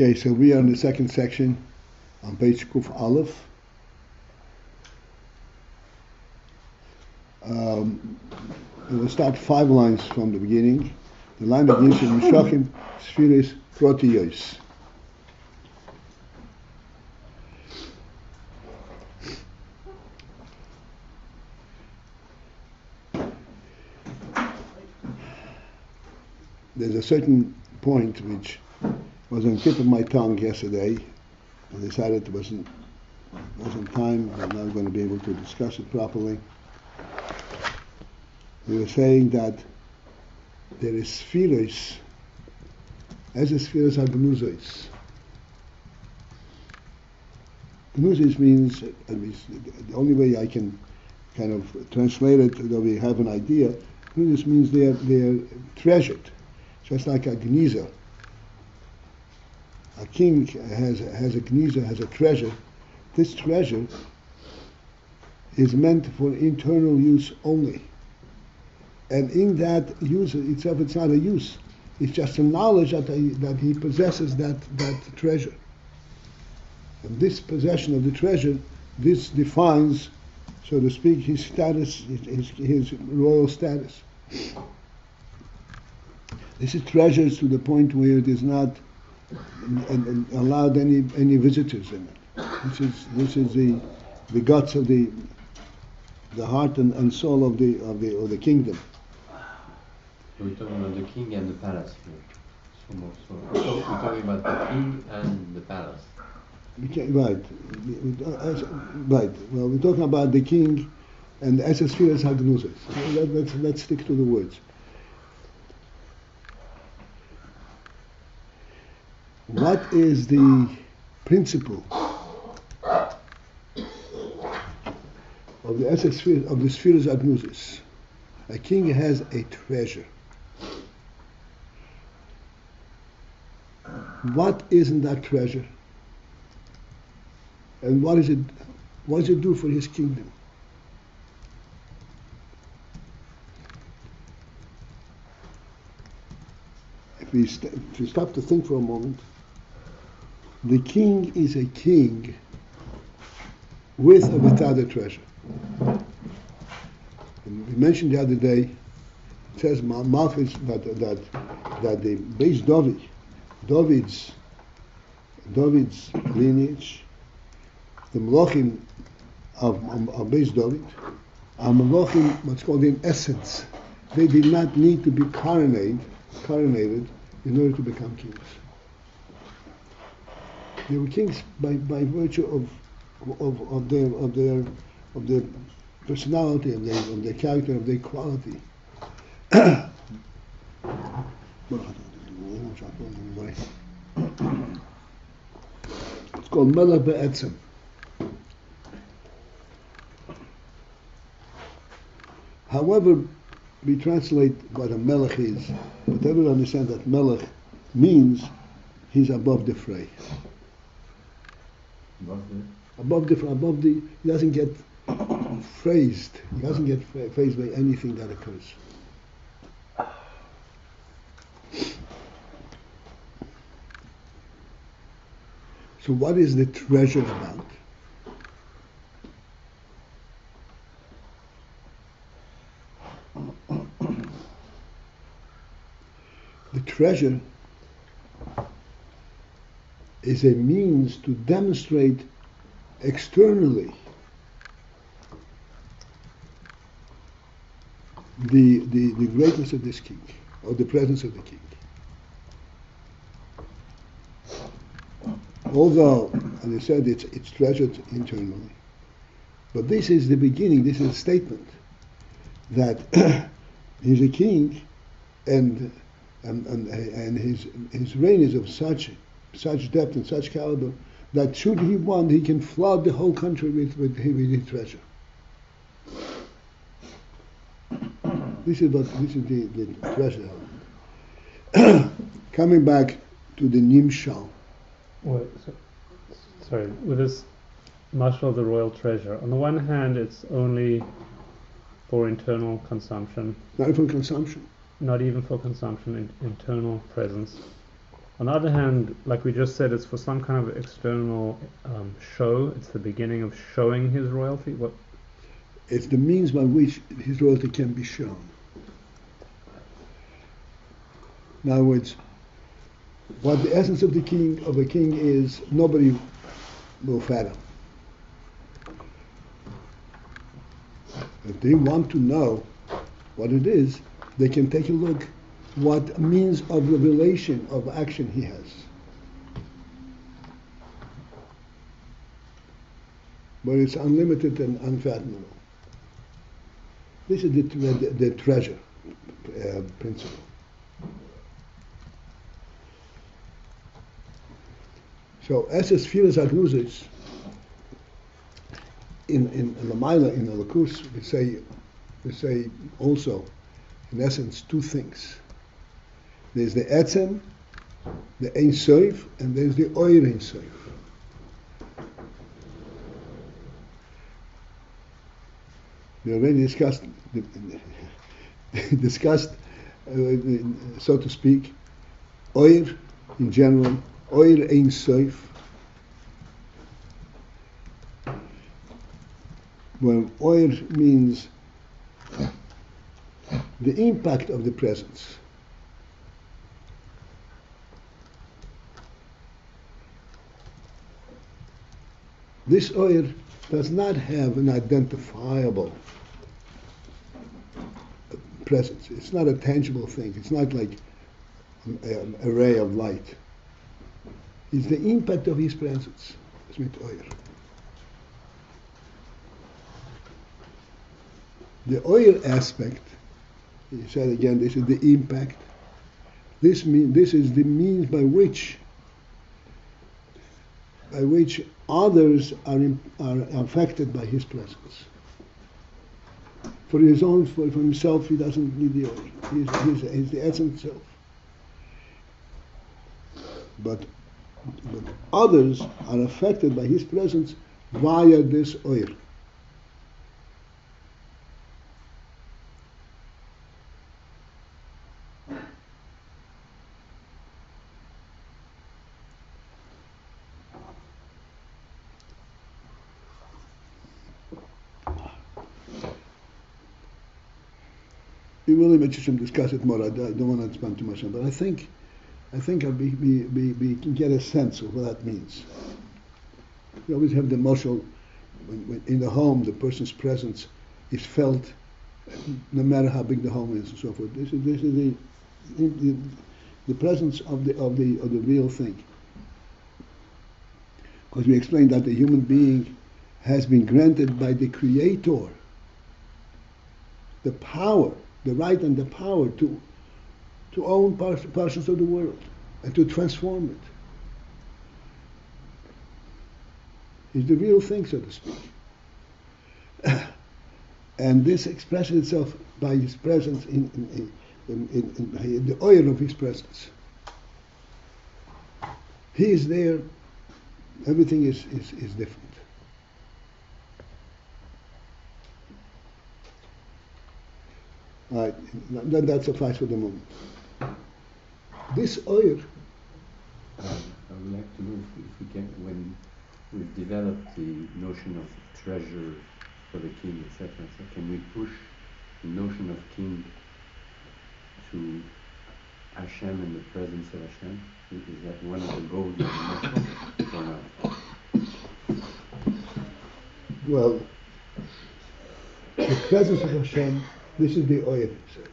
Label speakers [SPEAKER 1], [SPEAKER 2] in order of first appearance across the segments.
[SPEAKER 1] Okay, so we are in the second section on page Kuf Aleph. We'll start 5 lines from the beginning. The line begins with Mishachim Sphirot Protiyos. There's a certain point which was on the tip of my tongue yesterday. I decided it wasn't time. I'm not going to be able to discuss it properly. We were saying that there is spheros, as the spheros are genuzot. Genuzot means, at least the only way I can kind of translate it, though we have an idea, genuzot means they are treasured, just like a genuzer. A king has a genuzer, has a treasure. This treasure is meant for internal use only. And in that use itself, it's not a use. It's just a knowledge that he possesses that treasure. And this possession of the treasure, this defines, so to speak, his status, his royal status. This is treasures to the point where it is not allowed any visitors in it. This is the guts of the heart and soul of the kingdom.
[SPEAKER 2] We're talking about the king and the palace here. We're talking about the king and the palace.
[SPEAKER 1] Right. Well, we're talking about the king and the sphirot genuzot. Let's stick to the words. What is the principle of the eser of the sphirot genuzot? A king has a treasure. What is in that treasure? And what does it do for his kingdom? If we stop to think for a moment, the king is a king with or without a treasure. And we mentioned the other day, it says Malchus that the base David's lineage, the Melachim of base David, are Melachim, what's called in essence. They did not need to be coronated in order to become kings. They were kings by virtue of their personality, of their character, of their quality. It's called melech be'etzem. However, we translate what a melech is, but everyone understands that melech means he's above the fray. He doesn't get phrased. He doesn't get phrased by anything that occurs. So what is the treasure about? The treasure is a means to demonstrate externally the greatness of this king, or the presence of the king. Although, as I said, it's treasured internally. But this is the beginning, this is a statement that he's a king and his reign is of such depth and such caliber that should he want, he can flood the whole country with his treasure. This is the treasure element. Coming back to the nimshal.
[SPEAKER 3] Well, sorry, with this mashal of the royal treasure, on the one hand it's only for internal consumption.
[SPEAKER 1] Not for consumption.
[SPEAKER 3] Not even for consumption, internal presence. On the other hand, like we just said, it's for some kind of external show. It's the beginning of showing his royalty. What?
[SPEAKER 1] It's the means by which his royalty can be shown. In other words, what the essence of a king is, nobody will fathom. If they want to know what it is, they can take a look what means of revelation of action he has. But it's unlimited and unfathomable. This is the treasure principle. So, as a sphirot genuzot, in the Maila, in the Lakus, we say also, in essence, two things. There's the etzem, the ein sof, and there's the oir ein sof. We already discussed, so to speak, oir in general, oir ein sof. When oir means the impact of the presence. This oir does not have an identifiable presence. It's not a tangible thing. It's not like a ray of light. It's the impact of his presence. It's with oir. The oil aspect, he said again, this is the impact. This is the means by which others are affected by his presence. For himself, he doesn't need the oil. He's the essence itself. But others are affected by his presence via this oil. We will discuss it more. I don't want to spend too much time, but I think we can get a sense of what that means. We always have the emotional, when in the home, the person's presence is felt, no matter how big the home is and so forth. This is the presence of the real thing. Because we explained that the human being has been granted by the Creator the power, the right and the power to own portions of the world and to transform it. It's the real thing, so to speak. And this expresses itself by his presence in the oil of his presence. He is there, everything is different. All right, that suffices for the moment. This oil.
[SPEAKER 2] I would like to know if we can, when we've developed the notion of treasure for the king, etc., can we push the notion of king to Hashem and the presence of Hashem? Is that one of the goals of the mashal or not?
[SPEAKER 1] Well, the presence of Hashem, this is the oil itself.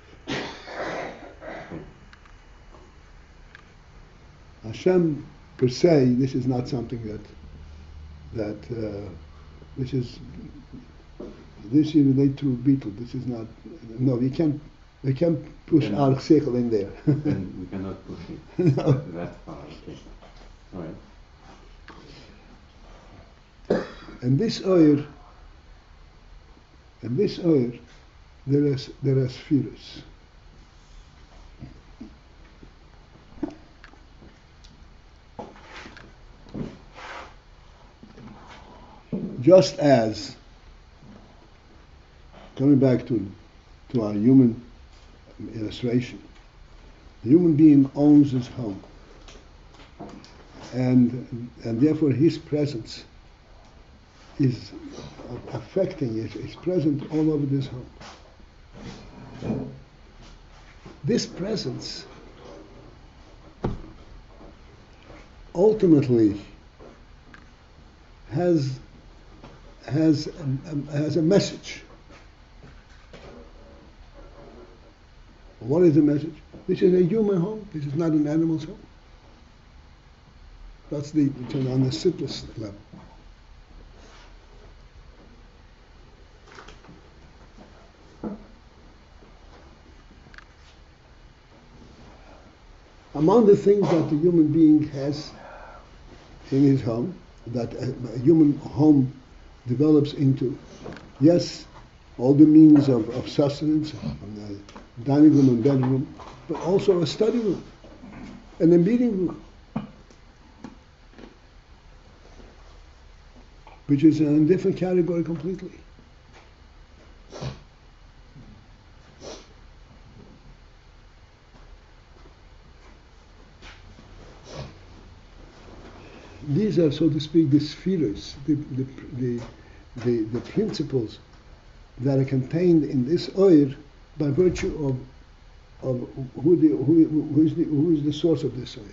[SPEAKER 1] Hashem per se, this is not something that this you relate to beetle. This is not. No, we can't push our seichel in there.
[SPEAKER 2] We cannot push it
[SPEAKER 1] No.
[SPEAKER 2] that far. Okay. All right.
[SPEAKER 1] And this oil, there are spheros. Just as, coming back to our human illustration, the human being owns his home. and therefore his presence is affecting, is present all over this home. This presence ultimately has a message. What is the message? This is a human home. This is not an animal's home. That's on the simplest level. Among the things that the human being has in his home, that a human home develops into, yes, all the means of sustenance, dining room and bedroom, but also a study room and a meeting room, which is in a different category completely. These are, so to speak, the spheres, the principles that are contained in this oir by virtue of who is the source of this oir.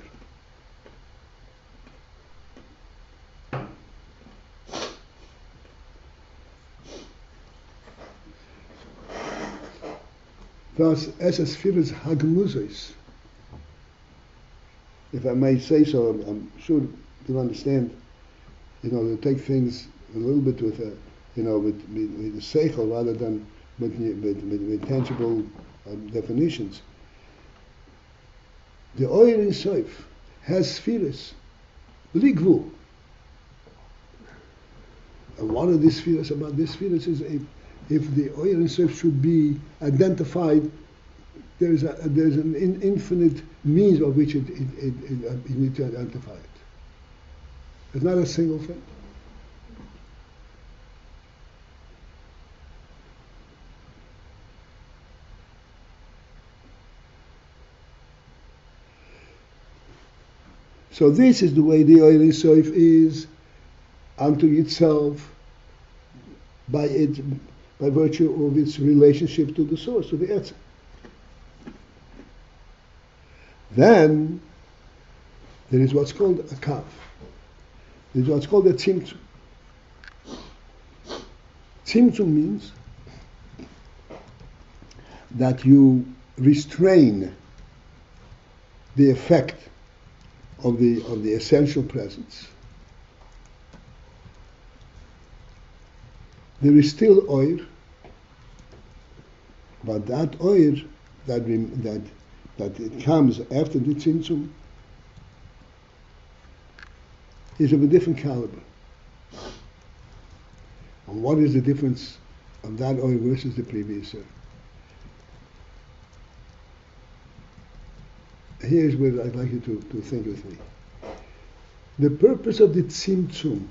[SPEAKER 1] Thus, as a spheres hagmuzos, if I may say so, I'm sure you understand, to take things a little bit with a, with the seichel rather than with tangible definitions. The oir in soif has spheres, ligvu. And one of the spheres about this spheres is if the oir in soif should be identified, there's an infinite means of which you need to identify it. It's not a single thing. So this is the way the oil in soif is unto itself by virtue of its relationship to the source, to the eser. Then there is what's called a kav. There is what's called a tzimtzum. Tzimtzum means that you restrain the effect of the essential presence. There is still oir, but that oir that it comes after the tzimtzum is of a different caliber. And what is the difference of that oil versus the previous oil? Here's where I'd like you to think with me. The purpose of the tzimtzum,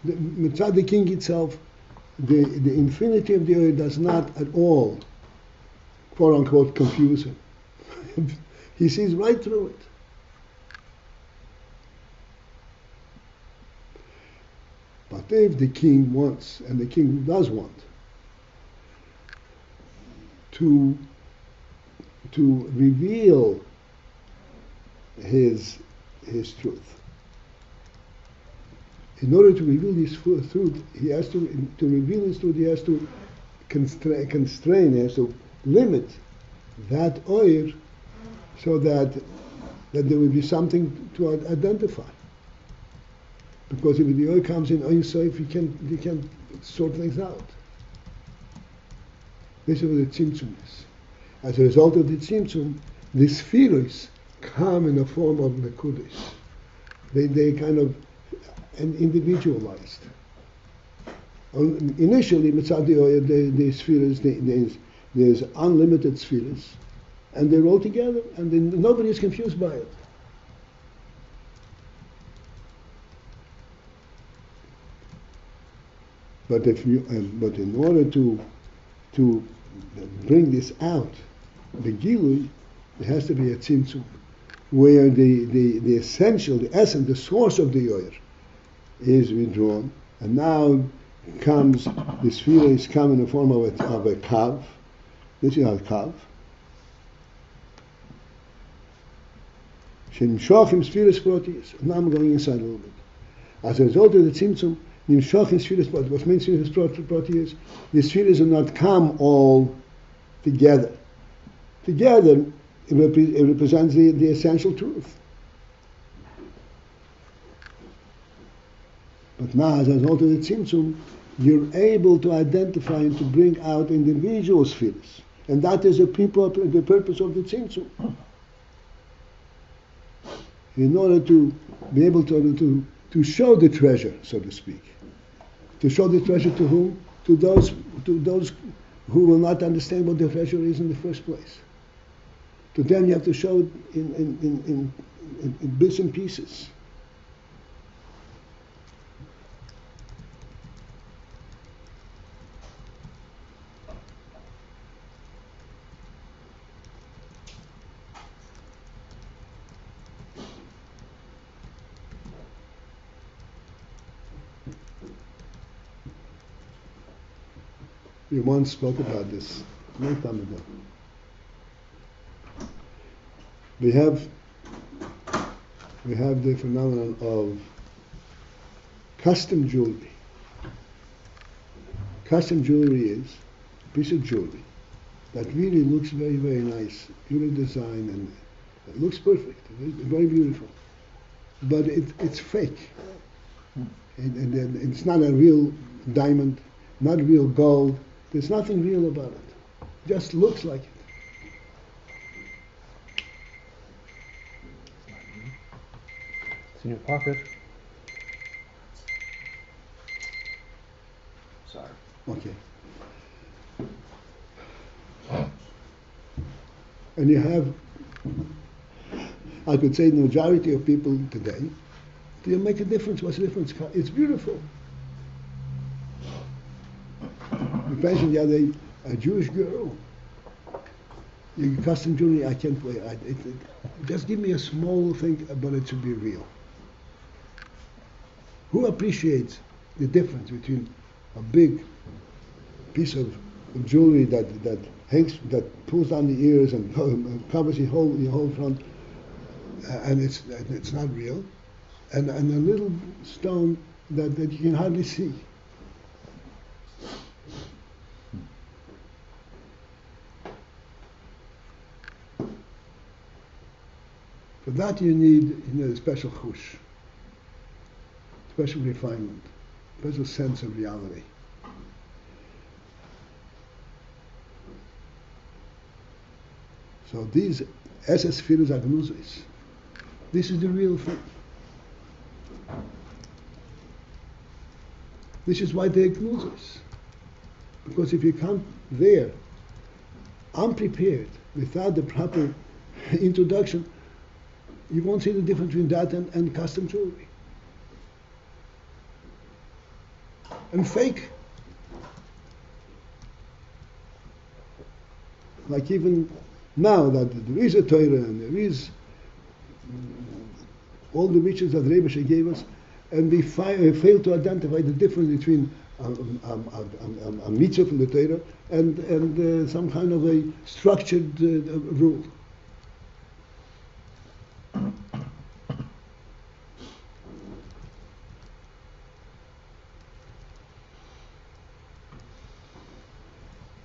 [SPEAKER 1] mitzad the king itself, the infinity of the oil does not at all, quote unquote, confuse him. He sees right through it. But if the king wants, and the king does want, to reveal his truth. In order to reveal his truth, he has to reveal his truth. He has to constrain. He has to limit that oir, so that there will be something to identify. Because if the oil comes in Ein Sof, you can sort things out. This is what the tzimtzum is. As a result of the tzimtzum, the spheros come in the form of nekudos. They kind of individualized. Initially, mitzad the oil, the spheros, there's unlimited spheros, and they're all together, and then nobody is confused by it. But in order to bring this out, the gilui, there has to be a tzimtzum. where the essential, the essence, the source of the oil is withdrawn, and now comes the sphira is come in the form of a kav. This is our kav. She-nimshachot sphirot proteus. Now I'm going inside a little bit. As a result of the tzimtzum, nimshachot sphirot proteus. What means sphirot proteus? The spheres do not come all together. Together, it represents the essential truth. But now, as a result of the tzimtzum, you're able to identify and to bring out individual spheres. And that is the purpose of the tzimtzum. In order to be able to show the treasure, so to speak. To show the treasure to whom? To those who will not understand what the treasure is in the first place. To them you have to show it in bits and pieces. We once spoke about this a long time ago. We have the phenomenon of custom jewelry. Custom jewelry is a piece of jewelry that really looks very, very nice, beautiful design, and it looks perfect, very beautiful. But it's fake. And it's not a real diamond, not real gold. There's nothing real about it. It just looks like it.
[SPEAKER 3] It's in your pocket.
[SPEAKER 4] Sorry.
[SPEAKER 1] Okay. And you have, I could say, the majority of people today, they make a difference. What's the difference? It's beautiful. You mentioned the other day, a Jewish girl. You custom jewelry, I can't wait. Just give me a small thing, but it should be real. Who appreciates the difference between a big piece of jewelry that hangs, that pulls down the ears and covers your whole front, and it's not real, and a little stone that you can hardly see. For that you need a special chush, special refinement, special sense of reality. So these eser sphirot genuzot, this is the real thing. This is why they're genuzot. Because if you come there unprepared, without the proper introduction, you won't see the difference between that and custom jewelry. And fake. Like even now that there is a Torah and there is all the riches that REBBE gave us, and we fail to identify the difference between a mitzvah from the Torah and some kind of a structured rule.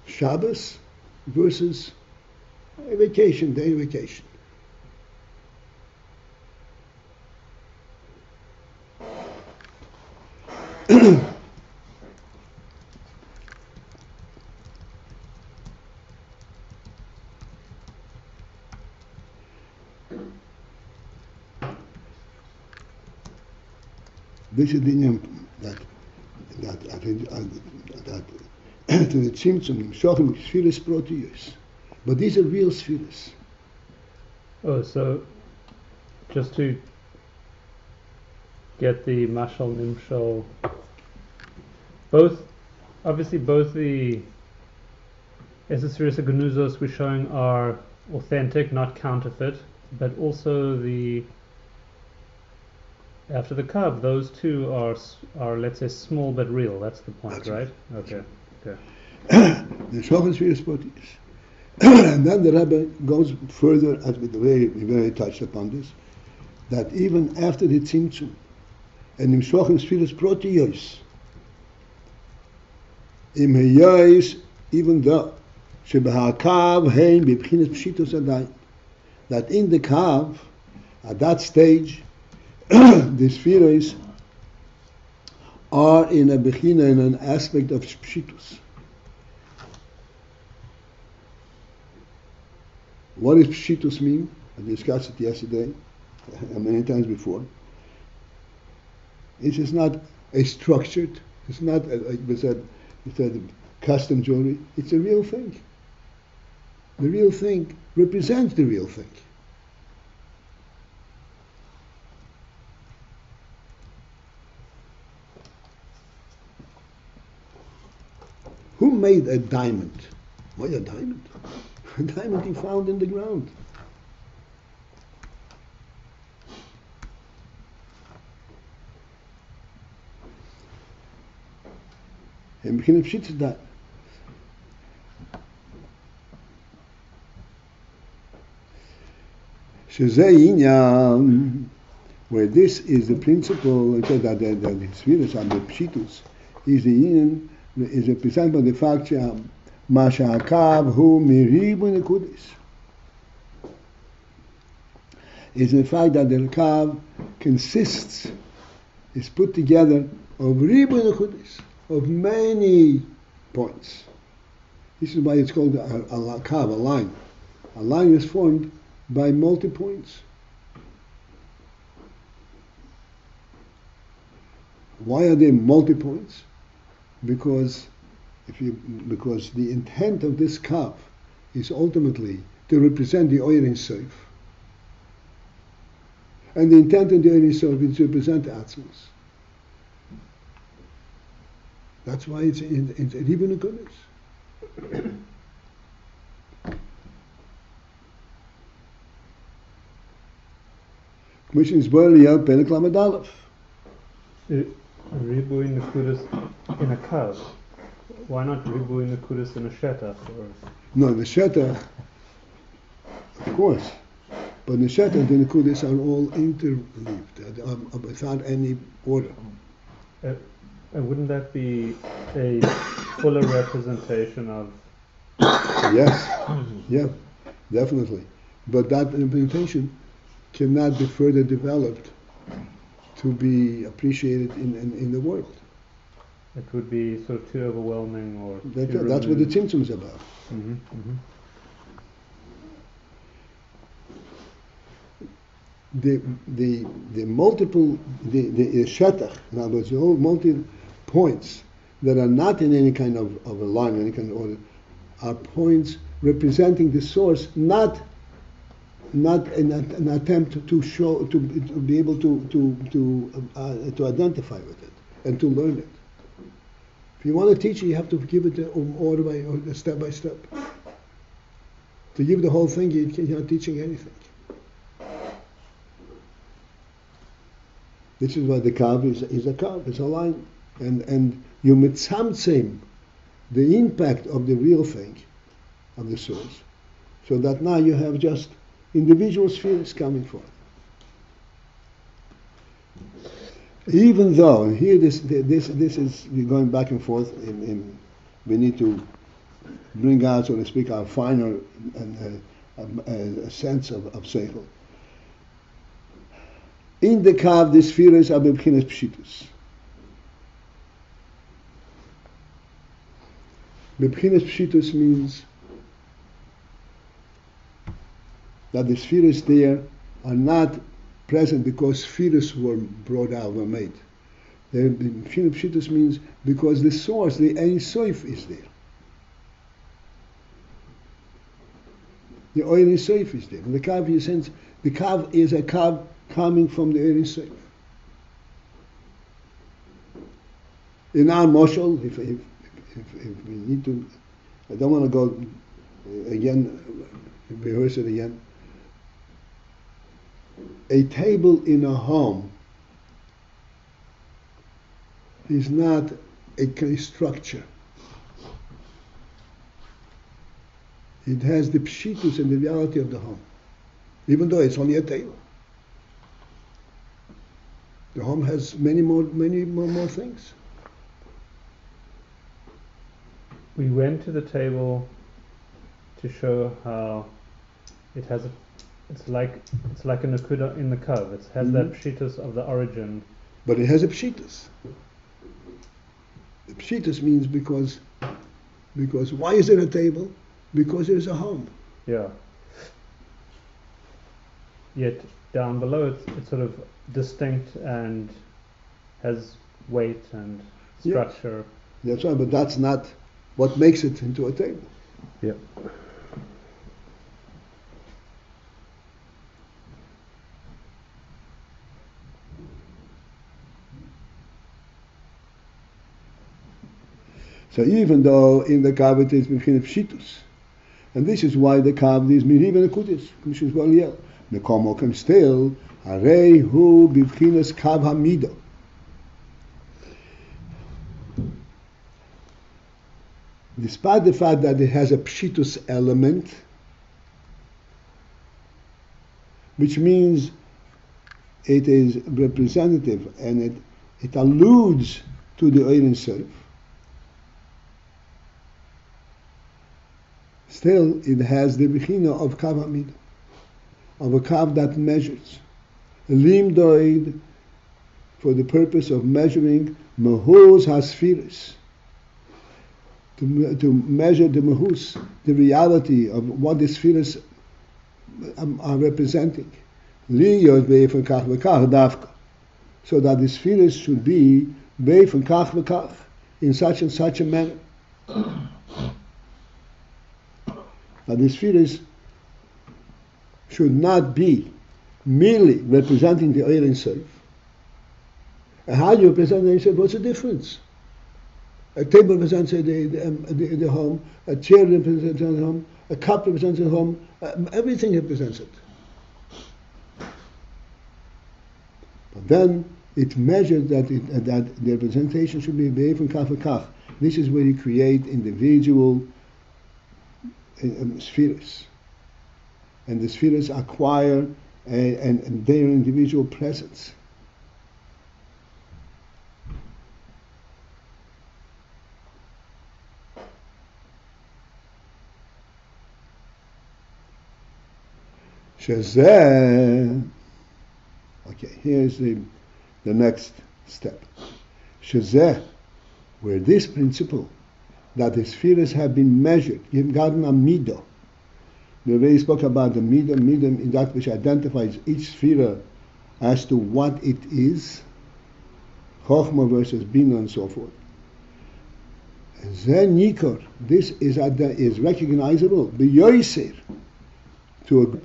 [SPEAKER 1] Shabbos versus a vacation, day vacation. This is the name that to the tzimtzum, nimshachot sphirot proteus. But these are real spheres.
[SPEAKER 3] Oh, so just to get the mashal nimshal, obviously both the eser sphirot genuzot we're showing are authentic, not counterfeit. but also after the kav, those two are let's say small but real. That's the point,
[SPEAKER 1] That's
[SPEAKER 3] right? Okay. Okay.
[SPEAKER 1] The Shochan Sphirot Proteus. And then the Rebbe goes further, as we very touched upon this, that even after the Tzimtzum, and im Shochan Sphirot Proteus, im Heyais, even though, Shebehakav Hein Bibchinas Pshitos Adayin, that in the Kav, at that stage, the spheres are in a Bechina, in an aspect of Pshitos. What does Pshitos mean? I discussed it yesterday, and many times before. It is not a structured, it's not, like we said, custom jewelry. It's a real thing. The real thing represents the real thing. Who made a diamond? Why a diamond? A diamond he found in the ground. And begin to shit that. Where this is the principle that the spheres and the pshitus is the yin, is represented by the fact that Mashakav hu miribu nekudis. Is the fact that the kav consists, is put together of ribu nekudis, of many points. This is why it's called a kav, a line. A line is formed by multi-points. Why are they multi-points? Because the intent of this kav is ultimately to represent the AYIN Sof. And the intent of the AYIN Sof is to represent the Atzmos. That's why it's Ribun HaKodesh. Commission is Boiliyah Perek Lamed Aleph.
[SPEAKER 3] Ribuy Nekudas in a kav. Why not Ribuy Nekudas in a shetach?
[SPEAKER 1] No, the shetach, of course, but the shetach and the nekudas are all interleaved without any order.
[SPEAKER 3] Wouldn't that be a fuller representation of?
[SPEAKER 1] Yes, yeah, definitely. But that representation cannot be further developed to be appreciated in the world.
[SPEAKER 3] It would be sort of too overwhelming, or
[SPEAKER 1] that's what the Tzimtzum is about.
[SPEAKER 3] Mm-hmm, mm-hmm.
[SPEAKER 1] The multiple, the shetach, in other words, the whole multi points that are not in any kind of a line, any kind of order, are points representing the source, not an attempt to show, to be able to identify with it and to learn it. If you want to teach it, you have to give it order by step by step. To give the whole thing, you're not teaching anything. This is why the kav is a kav, it's a line. And you mitzamtzim the impact of the real thing, of the source, so that now you have just individual spheres coming forth. Even though, and here this is, we're going back and forth, we need to bring out, so to speak, our finer a sense of seichel. In the kav, the spheres are b'bchinas pshitus. B'bchinas pshitus means that the spheres there are not present because spheres were brought out, were made. The b'chinas pshitus means because the source, the Ein Sof, is there. The Ein Sof is there. In the kav, in a sense, the kav is a kav coming from the Ein Sof. In our moshel, if we need to, I don't want to go again, rehearse it again. a table in a home is not a structure. It has the pshitus and the reality of the home, even though it's only a table. The home has many more things.
[SPEAKER 3] We went to the table to show how it has it's like a nakuda in the curve. It has that pshitus of the origin.
[SPEAKER 1] But it has a pshitus. The pshitus means because why is there a table? Because there's a home.
[SPEAKER 3] Yeah. Yet down below it's sort of distinct and has weight and structure.
[SPEAKER 1] That's right, but that's not what makes it into a table.
[SPEAKER 3] Yeah.
[SPEAKER 1] So even though in the cavity is b'chinas pshitus, and this is why the cavity is miriv nekudis, which is well yelled. The komokim still harei hu b'chinas kav hamido. Despite the fact that it has a pshitus element, which means it is representative and it alludes to the AYIN self, still it has the bechina of kav hamid, of a kav that measures. Limdoid, for the purpose of measuring mahus hasphiris, to measure the mahus, the reality of what the spheres are representing. Liyot be'efan kach v'kach davka, so that the spheres should be be'efan kach v'kach, in such and such a manner. That the spheres should not be merely representing the AYIN self. And how do you represent the AYIN self? What's the difference? A table represents the home, a chair represents the home, a cup represents the home, everything represents it. But then it measures that the representation should be be'ef and kach v'kach. This is where you create individual spheres. And the spheres acquire and their individual presence. Shazeh. Okay, here's the next step. Shazeh, where this principle that the spheres have been measured, you've gotten a midah. The Rebbe spoke about the midah. Midah is that which identifies each sphere as to what it is, chokhmah versus bina and so forth. Zeh nikor, this is recognizable, b'yoyser, to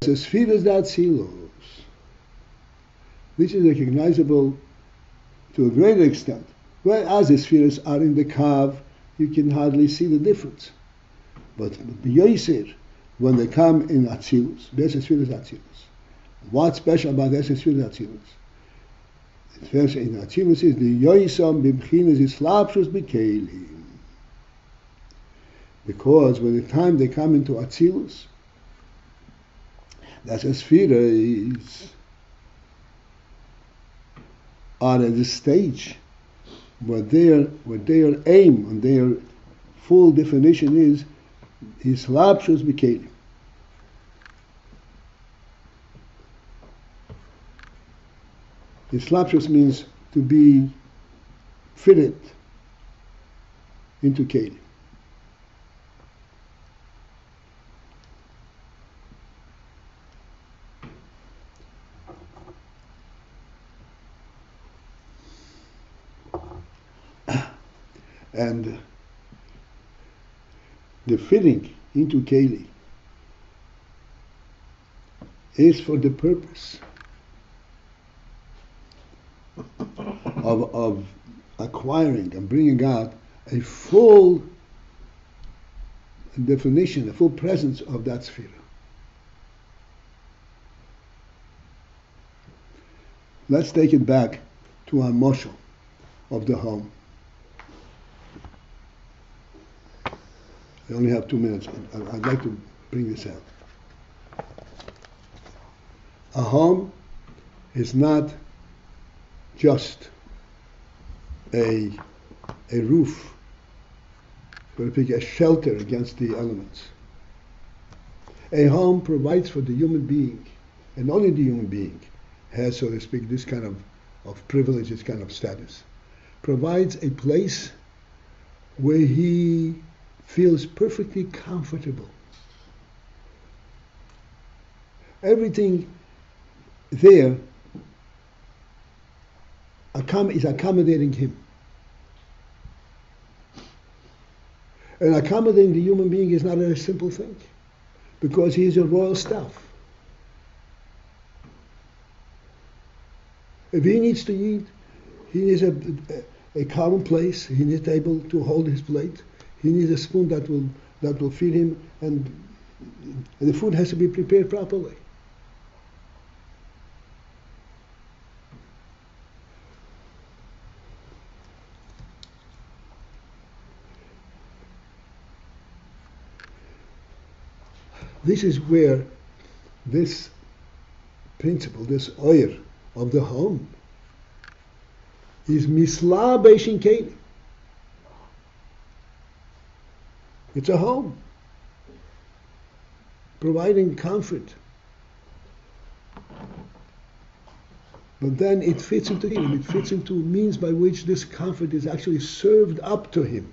[SPEAKER 1] a spheres that silos. This is recognizable to a greater extent. Whereas the spheres are in the kav, you can hardly see the difference. But b'yoyser, when they come in Atzilus, Be'eser Spheres Atzilus. What's special about Be'eser Spheres Atzilus? First in Atzilus is the Yoisam B'chinas Islapshus B'Kelim. Because by the time they come into Atzilus, that's a spheres are at the stage where their aim and their full definition is Islapshus B'Kelim. Islapshus means to be fitted into Kelim. And the fitting into Keli is for the purpose of acquiring and bringing out a full definition, a full presence of that sphere. Let's take it back to our moshel of the home. I only have 2 minutes. I'd like to bring this out. A home is not just a roof, so to speak, a shelter against the elements. A home provides for the human being, and only the human being has, so to speak, this kind of privilege, this kind of status. Provides a place where he feels perfectly comfortable. Everything there is accommodating him. And accommodating the human being is not a simple thing, because he is a royal staff. If he needs to eat, he needs a common place. He needs to be able to hold his plate. He needs a spoon that will feed him, and the food has to be prepared properly. This is where this principle, this oyer of the home, is misla beishin kelim. It's a home, providing comfort. But then it fits into him. It fits into means by which this comfort is actually served up to him.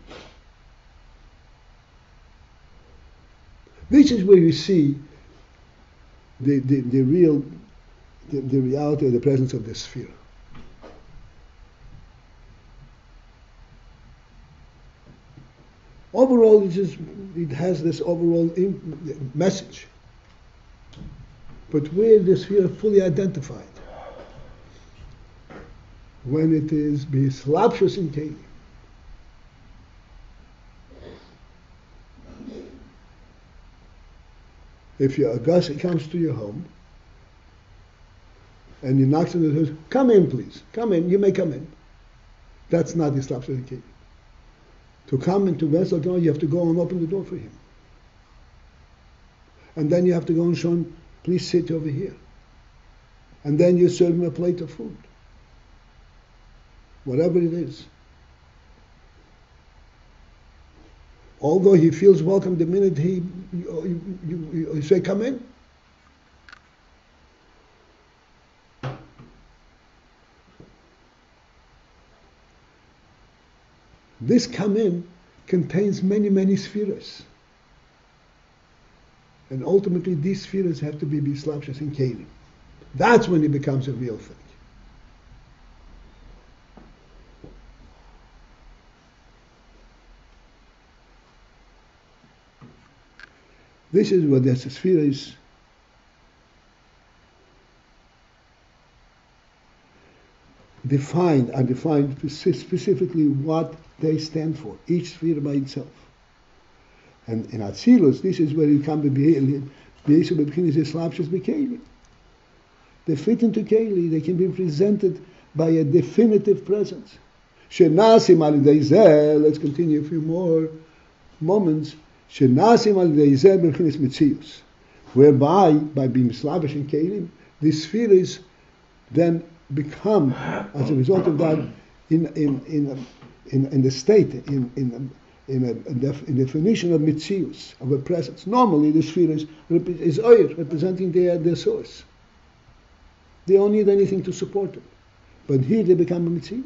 [SPEAKER 1] This is where you see the reality of the presence of the sphirot. Overall, it has this overall message. But where the sphirot fully identified, when it is bislapshus in kelim. If a guest comes to your home and he knocks on the door, come in please, come in, you may come in. That's not bislapshus in kelim. To come into Vesel, you have to go and open the door for him. And then you have to go and show him, please sit over here. And then you serve him a plate of food. Whatever it is. Although he feels welcome the minute you say, come in. This come in contains many, many spheres. And ultimately these spheres have to be bislapshus in kelim. That's when it becomes a real thing. This is what the spheres are defined specifically what they stand for, each sphere by itself. And in Atzilus, this is where you come to be eser bislapshus b'kelim. They fit into Keli, they can be presented by a definitive presence. Shenasim al yedei zeh, let's continue a few more moments. Shenasim al yedei zeh b'chinas mitzius, whereby, by being slavish in Kelim, the spheres then become, as a result of that, in the state, in definition of mitzius, of a presence. Normally, the sphere is oyer, representing their source. They don't need anything to support them. But here they become a mitzius.